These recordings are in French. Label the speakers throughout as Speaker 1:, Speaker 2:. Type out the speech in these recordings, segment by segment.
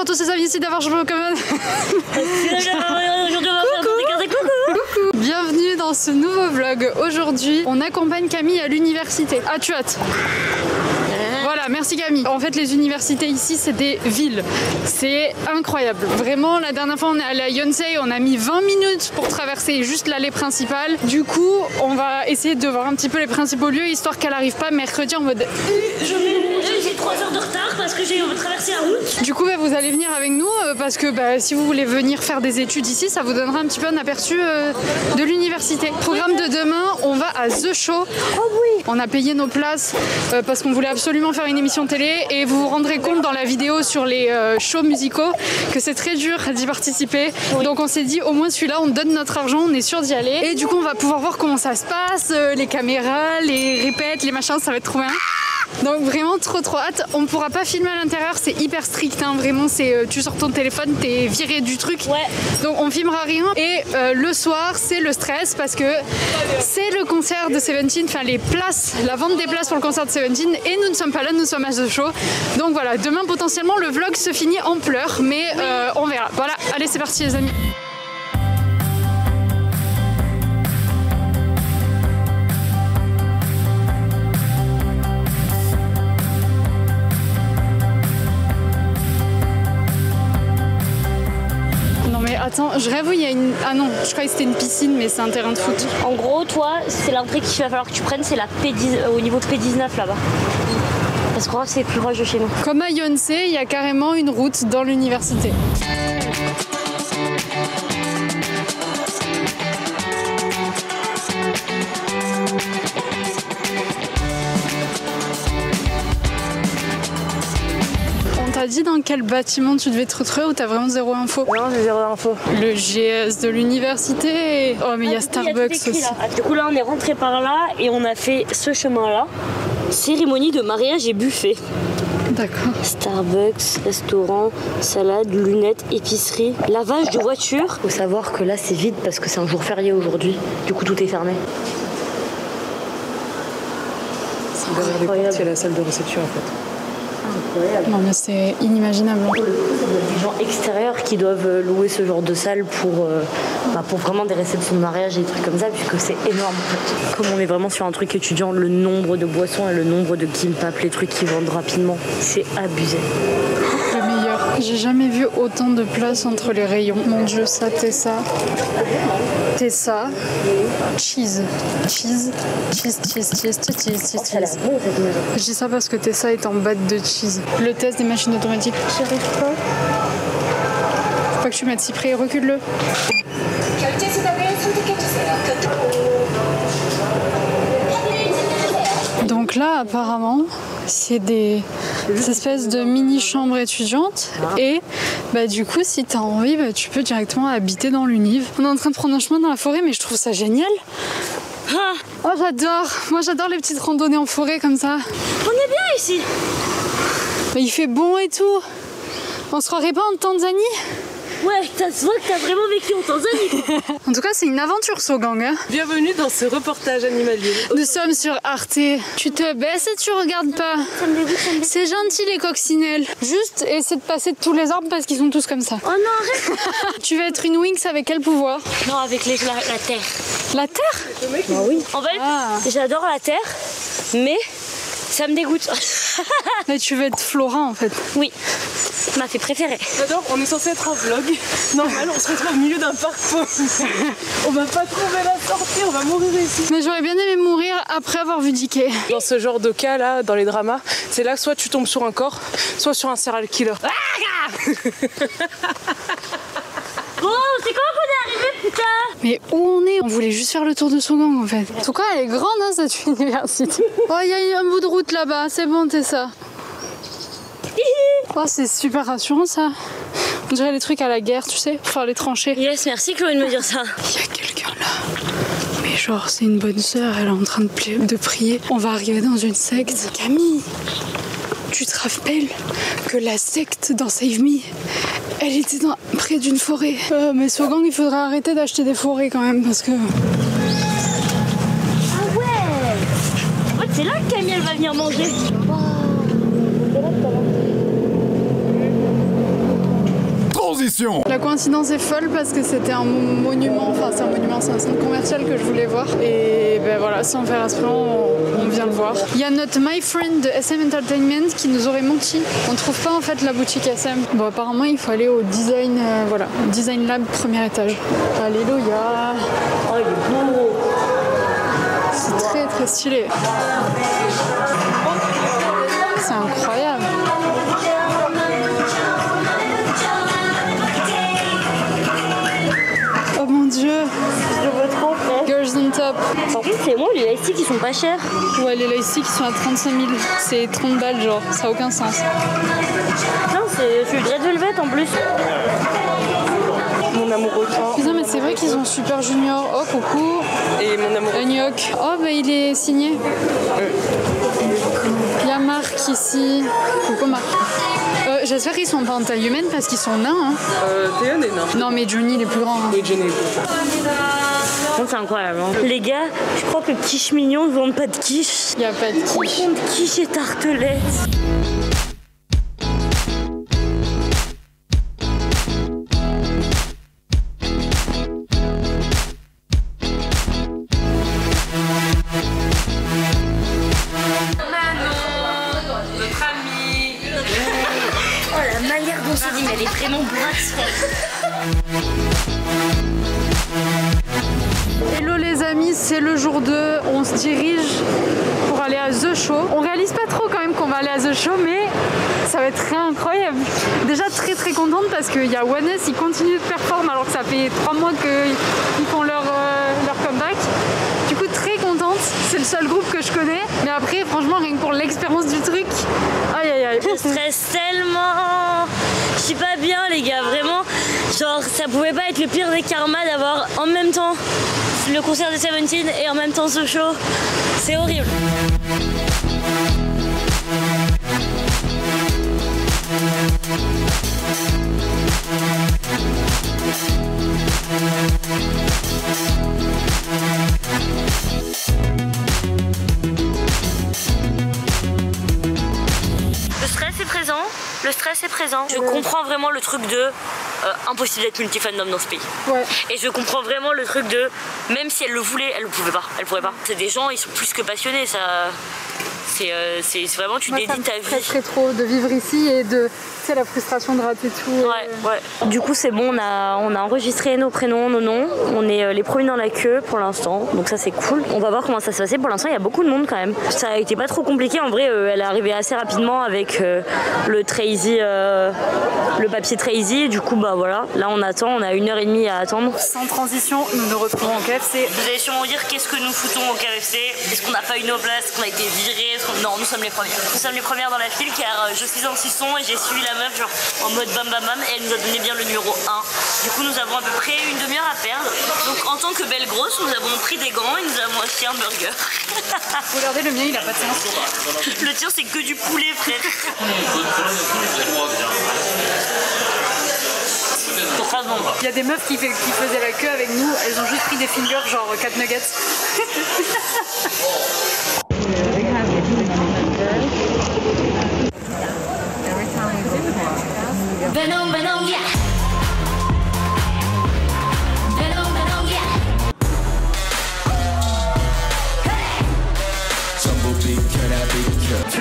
Speaker 1: tous ces amis ici d'avoir joué au commode. Bienvenue dans ce nouveau vlog. Aujourd'hui, on accompagne Camille à l'université. As-tu hâte? Voilà, merci Camille. En fait, les universités ici, c'est des villes. C'est incroyable. Vraiment, la dernière fois, on est allé à Yonsei, on a mis 20 minutes pour traverser juste l'allée principale. Du coup, on va essayer de voir un petit peu les principaux lieux, histoire qu'elle n'arrive pas mercredi en mode...
Speaker 2: J'ai 3 heures de retard parce que j'ai traversé la route.
Speaker 1: Du coup, vous allez venir avec nous parce que si vous voulez venir faire des études ici, ça vous donnera un petit peu un aperçu de l'université. Programme de demain, on va à The Show.
Speaker 2: Oh oui.
Speaker 1: On a payé nos places parce qu'on voulait absolument faire une émission télé et vous vous rendrez compte dans la vidéo sur les shows musicaux que c'est très dur d'y participer. Oui. Donc on s'est dit au moins celui-là, on donne notre argent, on est sûr d'y aller. Et du coup, on va pouvoir voir comment ça se passe, les caméras, les répètes, les machins, ça va être trop bien. Donc vraiment trop hâte. On pourra pas filmer à l'intérieur, c'est hyper strict hein. Vraiment c'est tu sors ton téléphone, t'es viré du truc.
Speaker 2: Ouais.
Speaker 1: Donc on filmera rien. Et le soir c'est le stress parce que c'est le concert de Seventeen, enfin les places, la vente des places pour le concert de Seventeen. Et nous ne sommes pas là, nous sommes à The Show. Donc voilà, demain potentiellement le vlog se finit en pleurs, mais on verra. Voilà, allez c'est parti les amis. Attends, je rêve où il y a une... Ah non, je croyais que c'était une piscine, mais c'est un terrain de foot.
Speaker 2: En gros, toi, c'est l'entrée qu'il va falloir que tu prennes, c'est la P10, au niveau de P19 là-bas. Parce que c'est plus proche de chez nous.
Speaker 1: Comme à Yonsei, il y a carrément une route dans l'université. T'as dit dans quel bâtiment tu devais te retrouver ou t'as vraiment zéro info?
Speaker 2: Non, j'ai zéro info.
Speaker 1: Le GS de l'université. Oh mais il y a Starbucks aussi.
Speaker 2: Là. Du coup là on est rentré par là et on a fait ce chemin là. Cérémonie de mariage et buffet.
Speaker 1: D'accord.
Speaker 2: Starbucks, restaurant, salade, lunettes, épicerie, lavage de voiture. Faut savoir que là c'est vide parce que c'est un jour férié aujourd'hui. Du coup tout est fermé.
Speaker 3: Derrière les portes, c'est la salle de réception en fait.
Speaker 1: Non mais c'est inimaginable.
Speaker 2: Pour le coup, il y a des gens extérieurs qui doivent louer ce genre de salle pour vraiment des réceptions de mariage et des trucs comme ça, puisque c'est énorme en fait. Comme on est vraiment sur un truc étudiant, le nombre de boissons et le nombre de kimbap, les trucs qui vendent rapidement, c'est abusé.
Speaker 1: Le meilleur. J'ai jamais vu autant de place entre les rayons. Mon dieu, ça, Tessa. Tessa. Cheese. Cheese. Cheese, cheese, cheese, cheese, cheese, cheese.
Speaker 2: Ça a l'air bon cette maison.
Speaker 1: Je dis ça parce que Tessa est en batte de cheese. Le test des machines automatiques.
Speaker 2: J'arrive pas.
Speaker 1: Faut pas que tu mettes si près, recule-le. Donc là, apparemment, c'est des espèces de mini-chambres étudiantes. Et du coup, si t'as envie, tu peux directement habiter dans l'univ. On est en train de prendre un chemin dans la forêt, mais je trouve ça génial.
Speaker 2: Ah.
Speaker 1: Oh, j'adore. Moi, j'adore les petites randonnées en forêt comme ça.
Speaker 2: On est bien ici.
Speaker 1: Mais il fait bon et tout. On se croirait pas en Tanzanie?
Speaker 2: Ouais, ça se voit que t'as vraiment vécu en Tanzanie.
Speaker 1: En tout cas, c'est une aventure, Sogang. Hein.
Speaker 3: Bienvenue dans ce reportage animalier.
Speaker 1: Nous sommes sur Arte. Tu te baisses et tu regardes pas.
Speaker 2: Ça me dégoûte, ça me dégoûte.
Speaker 1: C'est gentil, les coccinelles. Juste essaie de passer de tous les arbres parce qu'ils sont tous comme ça.
Speaker 2: Oh non, arrête.
Speaker 1: Tu vas être une Winx avec quel pouvoir?
Speaker 2: Non, avec la terre.
Speaker 1: La terre?
Speaker 2: Bah oui. En fait, j'adore la terre, mais ça me dégoûte.
Speaker 1: Mais tu veux être Florin en fait.
Speaker 2: Oui, ma fée préférée.
Speaker 3: J'adore, on est censé être en vlog. Normal, on se retrouve au milieu d'un parc. On va pas trouver la sortie, on va mourir ici.
Speaker 1: Mais j'aurais bien aimé mourir après avoir vu Dicky.
Speaker 3: Dans ce genre de cas là, dans les dramas, c'est là que soit tu tombes sur un corps, soit sur un serial killer.
Speaker 2: Bon, c'est comment qu'on est arrivé, putain?
Speaker 1: Mais où on est? On voulait juste faire le tour de Sogang en fait. En tout cas, elle est grande hein, cette université. Oh, il y a un bout de route là-bas, c'est bon, Tessa. Oh, c'est super rassurant ça. On dirait les trucs à la guerre, tu sais, pour faire les tranchées.
Speaker 2: Yes, merci Chloé de me dire ça.
Speaker 1: Il y a quelqu'un là. Mais genre, c'est une bonne sœur, elle est en train de prier. On va arriver dans une secte. Camille, tu te rappelles que la secte dans Save Me, elle était près d'une forêt. Mais Sogang, il faudrait arrêter d'acheter des forêts quand même parce que...
Speaker 2: Ah ouais. En fait, c'est là que Camille elle va venir manger.
Speaker 4: position.
Speaker 1: La coïncidence est folle parce que c'était un monument, enfin c'est un monument, c'est un centre commercial que je voulais voir. Et ben voilà, sans faire à ce plan, on vient le voir. Il y a notre My Friend de SM Entertainment qui nous aurait menti. On trouve pas en fait la boutique SM. Bon apparemment il faut aller au design, voilà, Design Lab, premier étage. Alléluia.
Speaker 2: Oh il est beau.
Speaker 1: C'est très très stylé. C'est incroyable. Oh mon dieu.
Speaker 2: Je le veux trop frère.
Speaker 1: Girls on Top.
Speaker 2: Par contre c'est bon, les laïciques ils sont pas chers.
Speaker 1: Ouais, les laïciques qui sont à 35 000. C'est 30 balles genre, ça a aucun sens.
Speaker 2: Non, c'est du Red Velvet en plus. Mon amoureux.
Speaker 1: Putain mais c'est vrai qu'ils ont Super Junior. Oh coucou.
Speaker 3: Et mon amoureux.
Speaker 1: Agnoc. Oh bah il est signé. Il y a Marc ici. Coucou Marc. J'espère qu'ils sont pas en taille humaine parce qu'ils sont nains. Hein.
Speaker 3: Théon est nain.
Speaker 1: Non mais Johnny il est plus grand. Hein.
Speaker 3: Oui, Johnny est plus grand.
Speaker 2: C'est incroyable. Hein. Les gars, je crois que quiche mignon ne vendent pas de quiche.
Speaker 1: Il y a pas de quiche.
Speaker 2: Quiche et tartelette. Mais elle est vraiment brasse.
Speaker 1: Hello les amis, c'est le jour 2. On se dirige pour aller à The Show. On réalise pas trop quand même qu'on va aller à The Show, mais ça va être très incroyable. Déjà très très contente parce qu'il y a Oneness, ils continuent de performer alors que ça fait 3 mois qu'ils font leur comeback. Du coup très contente, c'est le seul groupe que je connais. Mais après franchement rien que pour l'expérience du truc, aïe aïe aïe.
Speaker 2: Je stresse tellement. Je suis pas bien les gars, vraiment. Genre ça pouvait pas être le pire des karmas d'avoir en même temps le concert de Seventeen et en même temps ce show. C'est horrible. Le stress est présent. Je comprends vraiment le truc de impossible d'être multifandom dans ce pays.
Speaker 1: Ouais.
Speaker 2: Et je comprends vraiment le truc de même si elle le voulait, elle ne pouvait pas. Elle pourrait pas. C'est des gens, ils sont plus que passionnés. Ça, c'est vraiment tu dédies ta vie.
Speaker 1: Très trop de vivre ici et de la frustration de rater tout.
Speaker 2: Ouais. Du coup c'est bon, on a enregistré nos prénoms, nos noms. On est les premiers dans la queue pour l'instant, donc ça c'est cool. On va voir comment ça se passait. Pour l'instant il y a beaucoup de monde quand même. Ça a été pas trop compliqué en vrai. Elle est arrivée assez rapidement avec le Trazy, le papier Trazy. Du coup bah voilà, là on attend, on a 1h30 à attendre. Sans transition, nous nous retrouvons au KFC. Vous allez sûrement dire qu'est-ce que nous foutons au KFC. Est-ce qu'on n'a pas eu nos places, est-ce qu'on a été virés? Non, nous sommes les premières. Nous sommes les premières dans la file car je suis en suçon et j'ai suivi la meuf genre en mode bam bam bam et elle nous a donné bien le numéro 1. Du coup nous avons à peu près une demi-heure à perdre. Donc en tant que belle grosse, nous avons pris des gants et nous avons acheté un burger.
Speaker 1: Regardez le mien, il a pas de sens.
Speaker 2: Le tien c'est que du poulet frère.
Speaker 1: Il y a des meufs qui faisaient la queue avec nous, elles ont juste pris des fingers genre 4 nuggets.
Speaker 5: Venom, Venom, yeah. Venom, Venom, yeah. Hey.
Speaker 4: Bumblebee, can I be killed?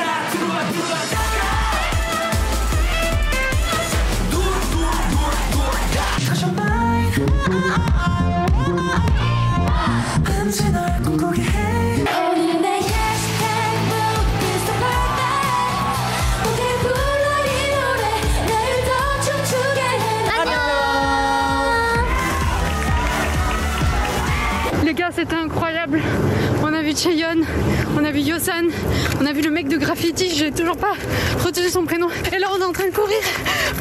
Speaker 1: Les gars, c'était incroyable. On a vu Chaeyoung, on a vu Yosan, on a vu le mec de Graffiti, j'ai toujours pas retenu son prénom. Et là, on est en train de courir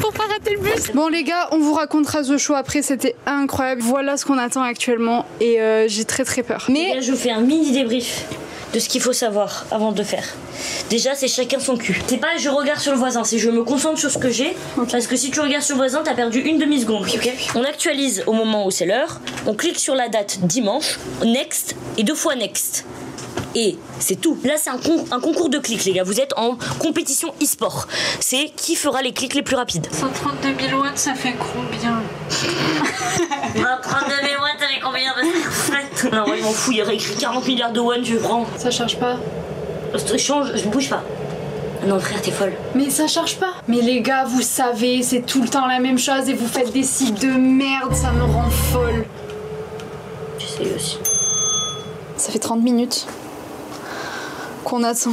Speaker 1: pour pas rater le bus. Bon les gars, on vous racontera The Show après, c'était incroyable. Voilà ce qu'on attend actuellement et j'ai très peur.
Speaker 2: Mais là, je vous fais un mini débrief de ce qu'il faut savoir avant de faire. Déjà, c'est chacun son cul. C'est pas je regarde sur le voisin, c'est je me concentre sur ce que j'ai. Okay. Parce que si tu regardes sur le voisin, t'as perdu une demi-seconde. Okay. On actualise au moment où c'est l'heure. On clique sur la date dimanche, next et 2 fois next. Et c'est tout. Là, c'est un concours de clics, les gars. Vous êtes en compétition e-sport. C'est qui fera les clics les plus rapides.
Speaker 1: 132 000 watts, ça fait combien?
Speaker 2: 32 000 watts, ça fait combien? Non, ouais, je m'en fous. Il y aurait écrit 40 milliards de watts, je prends.
Speaker 1: Ça charge pas.
Speaker 2: Change, je bouge pas. Non, frère, t'es folle.
Speaker 1: Mais ça charge pas. Mais les gars, vous savez, c'est tout le temps la même chose et vous faites des sites de merde, ça me rend folle.
Speaker 2: J'essaye aussi.
Speaker 1: Ça fait 30 minutes qu'on attend.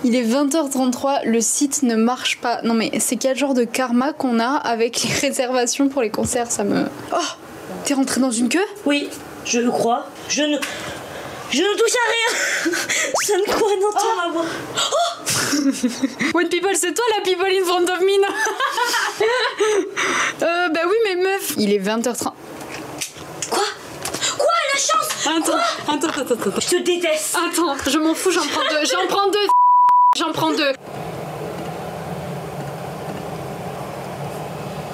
Speaker 1: Il est 20h33, le site ne marche pas. Non mais c'est quel genre de karma qu'on a avec les réservations pour les concerts, ça me... Oh, t'es rentré dans une queue?
Speaker 2: Oui, je le crois. Je ne touche à rien. Je ne crois n'entendre ma voix. Oh
Speaker 1: One People, c'est toi la people in front of me, non? Bah oui mais meuf. Il est 20h30.
Speaker 2: Quoi, la chance?
Speaker 1: Attends.
Speaker 2: Je te déteste.
Speaker 1: Attends, je m'en fous, j'en prends deux.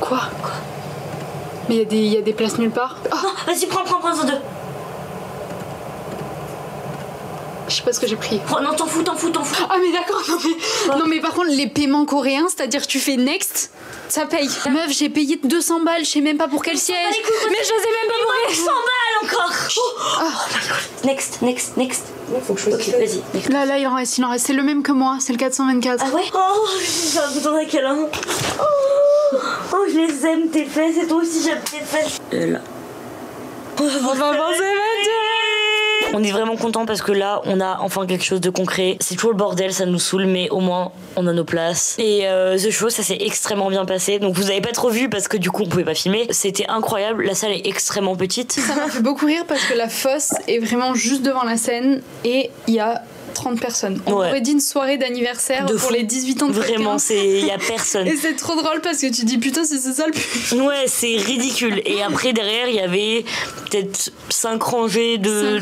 Speaker 1: Quoi? Mais il y a des places nulle part. Oh,
Speaker 2: Non, vas-y, prends deux.
Speaker 1: je sais pas ce que j'ai pris.
Speaker 2: Oh, non, t'en fous.
Speaker 1: Ah mais d'accord, non mais par contre les paiements coréens, c'est-à-dire tu fais next, ça paye. Meuf, j'ai payé 200 balles, je sais même pas pour quel siège. Mais je sais même pas pour quel
Speaker 2: 100 balles encore. Oh my god. Next. Faut que je fasse. Ok, vas-y. Next.
Speaker 1: Là il en reste. C'est le même que moi, c'est le 424.
Speaker 2: Ah ouais? Oh, j'ai un bouton d'un câlin. Oh, je les aime tes fesses et toi aussi j'aime tes fesses. Là.
Speaker 1: On va penser
Speaker 2: On est vraiment content parce que là, on a enfin quelque chose de concret. C'est toujours le bordel, ça nous saoule, mais au moins, on a nos places. Et The Show, ça s'est extrêmement bien passé. Donc vous avez pas trop vu parce que du coup, on pouvait pas filmer. C'était incroyable. La salle est extrêmement petite.
Speaker 1: Ça m'a fait beaucoup rire parce que la fosse est vraiment juste devant la scène et il y a 30 personnes. On aurait dit une soirée d'anniversaire pour les 18 ans de quelqu'un.
Speaker 2: Vraiment, il y a personne.
Speaker 1: Et c'est trop drôle parce que tu dis putain, c'est ça le plus.
Speaker 2: Ouais, c'est ridicule. Et après, derrière, il y avait peut-être 5 rangées de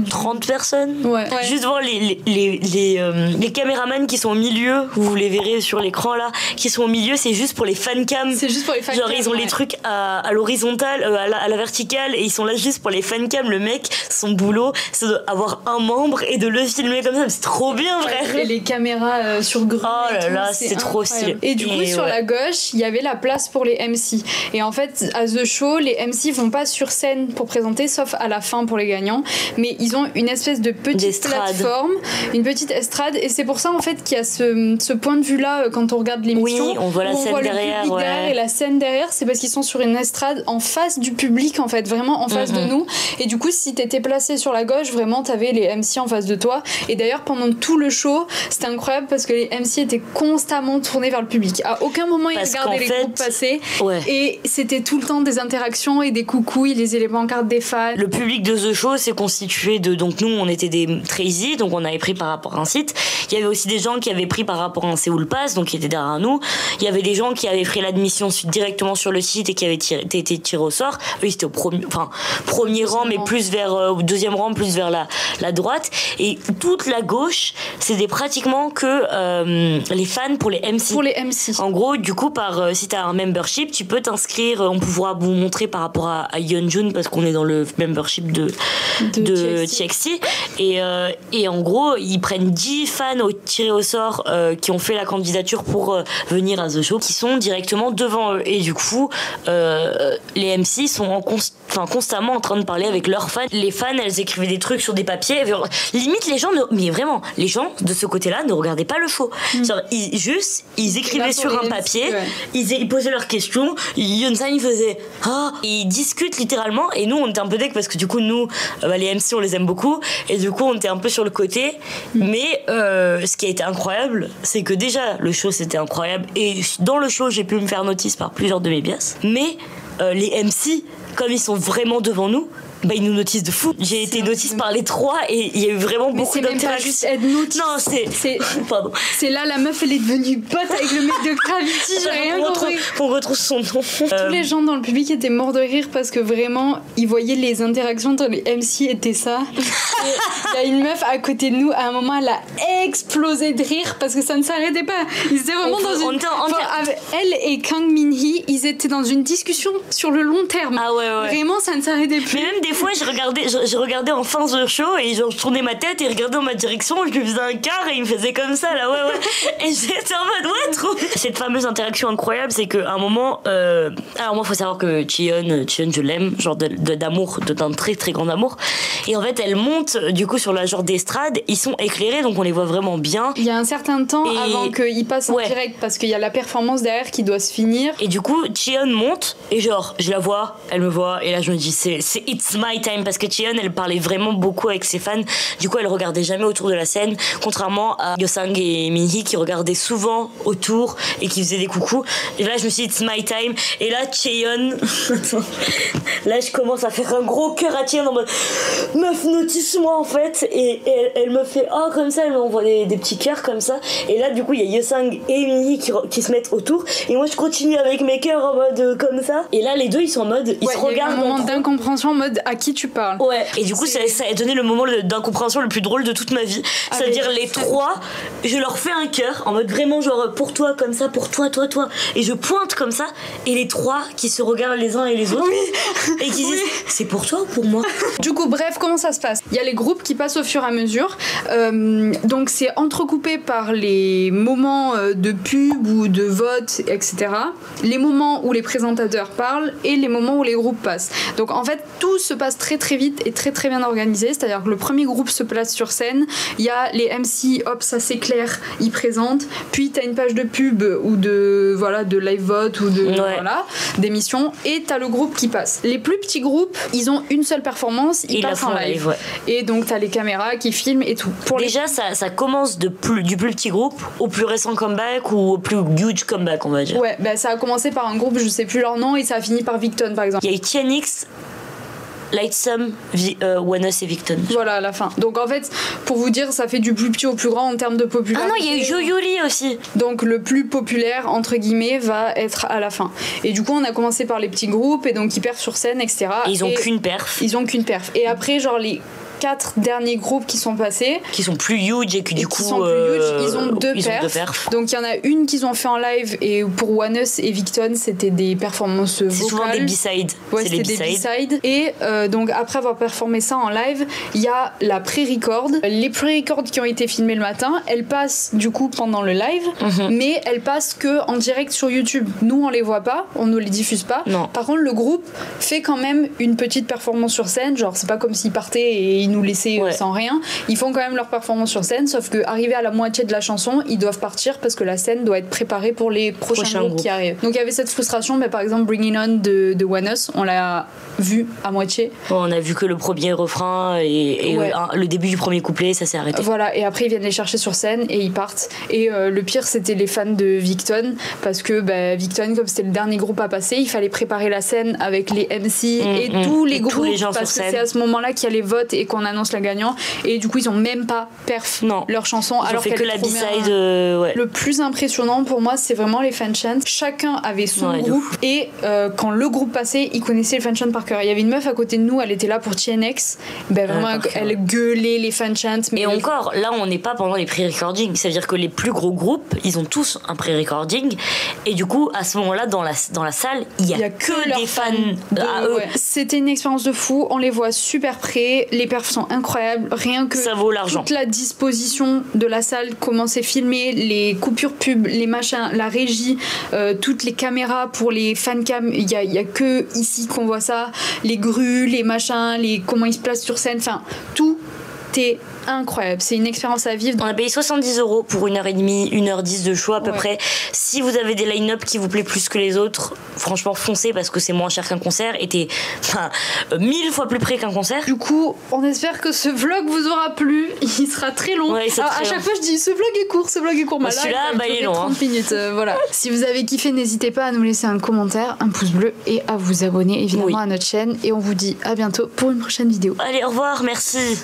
Speaker 2: 30 personnes.
Speaker 1: Ouais.
Speaker 2: Juste voir les caméramans qui sont au milieu, vous les verrez sur l'écran là, qui sont au milieu, c'est juste pour les fancams.
Speaker 1: C'est juste pour les fancams.
Speaker 2: Genre, ils ont les trucs à l'horizontale, à la verticale, et ils sont là juste pour les fancams. Le mec, son boulot, c'est d'avoir un membre et de le filmer comme ça. C'est trop bien, frère.
Speaker 1: Et les caméras sur grue.
Speaker 2: Oh là là, c'est trop stylé.
Speaker 1: Et du coup, sur la gauche, il y avait la place pour les MC. Et en fait, à The Show, les MC vont pas sur scène pour présenter, sauf à la fin pour les gagnants. Mais ils ont une espèce de petite plateforme, une petite estrade. Et c'est pour ça, en fait, qu'il y a ce point de vue-là quand on regarde l'émission.
Speaker 2: Oui, on voit la scène derrière.
Speaker 1: Et la scène derrière, c'est parce qu'ils sont sur une estrade en face du public, en fait, vraiment en face de nous. Et du coup, si t'étais placé sur la gauche, vraiment, t'avais les MC en face de toi. Et d'ailleurs, pendant tout le show, c'était incroyable parce que les MC étaient constamment tournés vers le public. À aucun moment, ils regardaient les groupes passer.
Speaker 2: Ouais.
Speaker 1: Et c'était tout le temps des interactions et des coucous, ils lisaient les pancartes des fans.
Speaker 2: Le public de The Show s'est constitué de... Donc nous, on était des Crazy, donc on avait pris par rapport à un site. Il y avait aussi des gens qui avaient pris par rapport à un Seoul Pass, donc qui étaient derrière nous. Il y avait des gens qui avaient pris l'admission directement sur le site et qui avaient été tirés au sort. Eux, ils étaient au premier rang, mais plus vers... deuxième rang, plus vers la droite. Et toute la gauche, c'était pratiquement que les fans pour les MC.
Speaker 1: Pour les MC.
Speaker 2: En gros, du coup, si t'as un membership, tu peux t'inscrire. On pourra vous montrer par rapport à Yeonjun parce qu'on est dans le membership de TXT. Et en gros, ils prennent 10 fans tirés au sort qui ont fait la candidature pour venir à The Show, qui sont directement devant eux. Et du coup, les MC sont constamment en train de parler avec leurs fans. Les fans, elles écrivaient des trucs sur des papiers. Limite, les gens, mais vraiment, les gens de ce côté-là ne regardaient pas le show. Genre, ils écrivaient sur un papier, ils posaient leurs questions. Yeonsan, il faisait et ils discutent littéralement. Et nous, on était un peu deck parce que du coup, nous, les MC, on les aime beaucoup. Et du coup, on était un peu sur le côté. Mais ce qui a été incroyable, c'est que déjà, le show, c'était incroyable. Et dans le show, j'ai pu me faire notice par plusieurs de mes bias. Mais les MC, comme ils sont vraiment devant nous, ils nous noticent de fou. J'ai été notice par les 3 et il y a eu vraiment beaucoup d'interactions. Non,
Speaker 1: c'est là la meuf, elle est devenue pote avec le mec de Gravity. J'ai rien compris.
Speaker 2: On retrouve son nom.
Speaker 1: Tous les gens dans le public étaient morts de rire parce que vraiment, ils voyaient les interactions entre les MC étaient ça. Il y a une meuf à côté de nous, à un moment, elle a explosé de rire parce que ça ne s'arrêtait pas. Ils étaient vraiment elle et Kang Min-hee, ils étaient dans une discussion sur le long terme.
Speaker 2: Ah ouais.
Speaker 1: Vraiment, ça ne s'arrêtait plus.
Speaker 2: Mais même des des fois, je regardais en fin de show et genre, je tournais ma tête et regardais dans ma direction, je lui faisais un quart et il me faisait comme ça, là, ouais. Et j'étais en mode, ouais, trop. Cette fameuse interaction incroyable, c'est qu'à un moment, alors moi, faut savoir que Cheon, je l'aime, genre d'amour, d'un très très grand amour. Et en fait, elle monte du coup sur la genre d'estrade, ils sont éclairés, donc on les voit vraiment bien.
Speaker 1: Il y a un certain temps avant qu'ils passent en
Speaker 2: ouais.
Speaker 1: direct, parce qu'il y a la performance derrière qui doit se finir.
Speaker 2: Et du coup, Cheon monte, et genre, je la vois, elle me voit, et là je me dis, c'est It's My Time, parce que Cheon, elle parlait vraiment beaucoup avec ses fans, du coup elle regardait jamais autour de la scène, contrairement à Yeosang et Minhee qui regardaient souvent autour et qui faisaient des coucous. Et là je me suis dit, It's My Time, et là Cheon, là je commence à faire un gros cœur à Cheon en mode, meuf, notice-moi en fait, et elle me fait, oh comme ça, elle m'envoie des petits cœurs comme ça, et là du coup il y a Yeosang et Minhee qui se mettent autour, et moi je continue avec mes cœurs en mode comme ça, et là les deux ils sont en mode, ils se regardent. Il y a
Speaker 1: un moment d'incompréhension en mode à qui tu parles.
Speaker 2: Ouais, et du coup ça a donné le moment d'incompréhension le plus drôle de toute ma vie. C'est-à-dire les trois, je leur fais un cœur en mode vraiment genre pour toi comme ça, pour toi, et je pointe comme ça, et les trois qui se regardent les uns et les autres, et qui disent c'est pour toi ou pour moi.
Speaker 1: Du coup, bref, comment ça se passe? Il y a les groupes qui passent au fur et à mesure, donc c'est entrecoupé par les moments de pub ou de vote, etc. Les moments où les présentateurs parlent et les moments où les groupes passent. Donc en fait, tout se passe très très vite et très très bien organisé, c'est-à-dire que le premier groupe se place sur scène, il y a les MC, hop, ça s'éclaire, ils présentent, puis t'as une page de pub ou de live vote ou d'émission, et t'as le groupe qui passe. Les plus petits groupes, ils ont une seule performance, ils passent en live. Ouais. Et donc t'as les caméras qui filment et tout.
Speaker 2: Déjà, ça commence du plus petit groupe au plus récent comeback ou au plus huge comeback, on va dire.
Speaker 1: Ouais, bah ça a commencé par un groupe, je sais plus leur nom, et ça a fini par Victon par exemple.
Speaker 2: Il y a eu TNX, Lightsum, ONEUS et Victon.
Speaker 1: Voilà, à la fin. Donc en fait, pour vous dire, ça fait du plus petit au plus grand en termes de popularité.
Speaker 2: Ah non, il y a eu Joyoli aussi.
Speaker 1: Donc le plus populaire, entre guillemets, va être à la fin. Et du coup, on a commencé par les petits groupes, et donc ils perfent sur scène, etc.
Speaker 2: Et ils ont qu'une perf.
Speaker 1: Ils ont qu'une perf. Et après, genre les 4 derniers groupes qui sont passés,
Speaker 2: qui sont plus huge et que du coup
Speaker 1: ils ont deux perfs. Donc il y en a une qu'ils ont fait en live, et pour ONEUS et Victon c'était des performances vocales.
Speaker 2: C'est souvent des B-sides.
Speaker 1: Ouais, c'est des B-sides. Et donc après avoir performé ça en live, il y a la pré-record. Les pré-records qui ont été filmés le matin, elles passent du coup pendant le live, mais elles passent que en direct sur YouTube. Nous on les voit pas, on ne les diffuse pas.
Speaker 2: Non.
Speaker 1: Par contre le groupe fait quand même une petite performance sur scène, genre c'est pas comme s'ils partaient et ils nous laissaient sans rien. Ils font quand même leur performance sur scène, sauf que arrivé à la moitié de la chanson, ils doivent partir parce que la scène doit être préparée pour les prochains groupes qui arrivent. Donc il y avait cette frustration, mais par exemple Bring It On de ONEUS, on l'a vu à moitié.
Speaker 2: On a vu que le premier refrain et le début du premier couplet, ça s'est arrêté.
Speaker 1: Voilà, et après ils viennent les chercher sur scène et ils partent. Et le pire, c'était les fans de Victon, parce que Victon, comme c'était le dernier groupe à passer, il fallait préparer la scène avec les MC et tous les groupes, parce que c'est à ce moment-là qu'il y a les votes et qu'on annonce la gagnant. Et du coup, ils ont même pas perf leur chanson.
Speaker 2: Ils
Speaker 1: alors
Speaker 2: ont fait que la B-side.
Speaker 1: Le plus impressionnant pour moi, c'est vraiment les fan chants. Chacun avait son groupe, et quand le groupe passait, ils connaissaient les fan chants par cœur. Il y avait une meuf à côté de nous, elle était là pour TNX. Vraiment, elle gueulait les fan chants.
Speaker 2: Mais encore, là, on n'est pas pendant les pré-recordings. C'est-à-dire que les plus gros groupes, ils ont tous un pré-recording. Et du coup, à ce moment-là, dans la salle, il y a que des fans à eux.
Speaker 1: C'était une expérience de fou. On les voit super près. Les perfs sont incroyables. Rien que
Speaker 2: ça vaut l'argent.
Speaker 1: Toute la disposition de la salle, comment c'est filmé, les coupures pub, les machins, la régie, toutes les caméras pour les fancams. Il y a que ici qu'on voit ça. Les grues, les machins, comment ils se placent sur scène. Enfin, tout est incroyable, c'est une expérience à vivre.
Speaker 2: On a payé 70€ pour 1h30, 1h10 de show à peu près. Si vous avez des line-up qui vous plaît plus que les autres, franchement foncez, parce que c'est moins cher qu'un concert et t'es 1000 fois plus près qu'un concert.
Speaker 1: Du coup, on espère que ce vlog vous aura plu. Il sera très long.
Speaker 2: Ouais,
Speaker 1: alors, à chaque fois je dis ce vlog est court.
Speaker 2: Bah, celui-là, il est long.
Speaker 1: 30 minutes, voilà. Si vous avez kiffé, n'hésitez pas à nous laisser un commentaire, un pouce bleu et à vous abonner évidemment à notre chaîne. Et on vous dit à bientôt pour une prochaine vidéo.
Speaker 2: Allez, au revoir, merci.